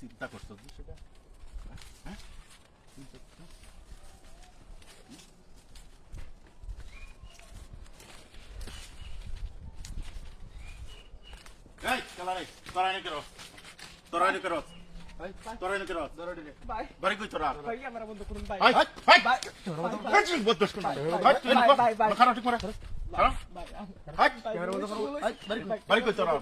চিন্তা করছো সেটা হ্যাঁ এই চলা রে তোরাই নি করো ভাই বাড়ি কই তোরা ভাই ক্যামেরা বন্ধ করুন ভাই হাই হাই ভাই তুই বদমাশ করছিস ভাই তুই খারাপ ঠিক করে খারাপ ভাই হাই ক্যামেরা বন্ধ করুন হাই বাড়ি কই তোরা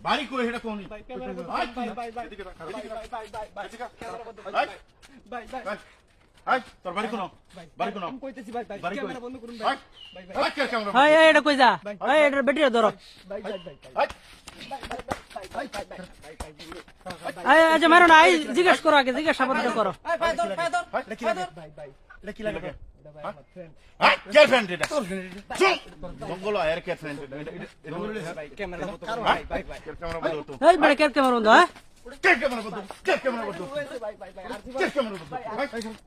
বাড়ি কই এটা কোন ভাই ক্যামেরা বন্ধ হাই করুন ভাই ভাই এদিকে রাখ ভাই ভাই ভাই ভাই ক্যামেরা বন্ধ করুন হাই ভাই ভাই হাই হাই তোর বাড়ি কোন বাড়ি কোন আমি কইতেছি ভাই ভাই বাড়ি কই ক্যামেরা বন্ধ করুন হাই ভাই ভাই হাই কে ক্যামেরা এই এই এটা কই যা এই এটা বেটিরে ধরো ভাই ভাই ভাই হাই এই আচ্ছা মারো না এই জিজ্ঞেস করো আগে জিজ্ঞাসাবাদ করো ভাই ধর ভাই ধর হাই কি লাগে ভাই ভাই এটা কি লাগে এটা ভাই আমার ফ্রেন্ড হাই গার্লফ্রেন্ড এটা চল মঙ্গল আয়ের গার্লফ্রেন্ড ভাই ক্যামেরা বন্ধ করুন ভাই ভাই ভাই ক্যামেরা বন্ধ তো এই বেটা কের ক্যামেরা বন্ধ হ্যাঁ কে ক্যামেরা বন্ধ কে ক্যামেরা বন্ধ ভাই ভাই ভাই আর কে ক্যামেরা বন্ধ ভাই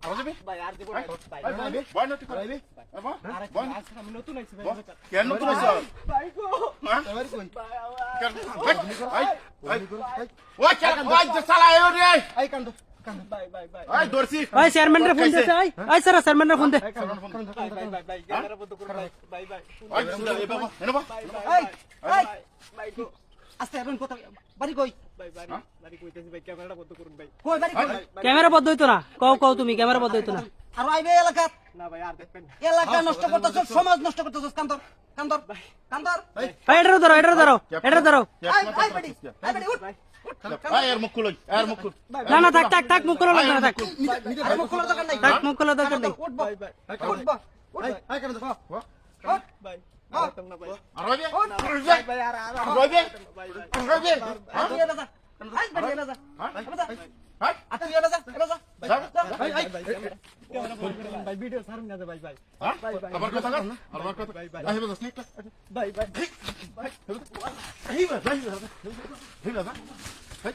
আওয়াজ দিবি ভাই আর দিব ভাই বয় না ঠিক করে আর বয় আমি নতুন আইছি ভাই কেন নতুন আইছ ভাই গো হ্যাঁ ভাই ওই কে ওই যে সালা আইও রে ভাই ভাই ভাই ওই দর্শি ভাই চেয়ারম্যান রে ফোন দিছে এই স্যার চেয়ারম্যান রে ফোন দে ভাই ভাই ভাই ভাই ক্যামেরা বন্ধ করুন ভাই ভাই ওই সুন্দর এই বাবা এনো বা ভাই ভাই ভাই ভাই গো আস্তে এখন কথা বাড়ি কই ভাই বাড়ি বাড়ি কইতেছি ভাই ক্যামেরাটা বন্ধ করুন ভাই কই বাড়ি কই ক্যামেরা বন্ধ হইতো না কও কও তুমি ক্যামেরা বন্ধ হইতো না আর আইবে এলাকা না ভাই আর দেখবেন না এলাকা নষ্ট করতেছ সমাজ নষ্ট করতেছ কান্দর কান্দর কান্দর এই এটারে ধরো এটারে ধরো এটারে ধরো আই আই বাড়ি উঠ ভাই এর মুখ খুলই এর মুখ খুল না না থাক থাক থাক মুখ খোলা লাগবে না থাক আর মুখ খোলার দরকার নাই থাক মুখ খোলা দরকার নেই উঠ ভাই ভাই উঠ আই কেন দেখো ভাই আর না ভাই আর রইবে ভাই ভাই আর রইবে ভাই ভাই রইবে আই এলা যা আই বাড়ি এলা যা হ্যাঁ আর তুই এলা যা এলা যা ভাই ভাই ক্যামেরা বন্ধ করুন ভাই ভিডিও ছাড়ুন না ভাই ভাই ভাই ভাই আবার কথা কর আবার কথা ভাই ভাই আইবে দস নিক ভাই ভাই ভাই ভাই ভাই ভাই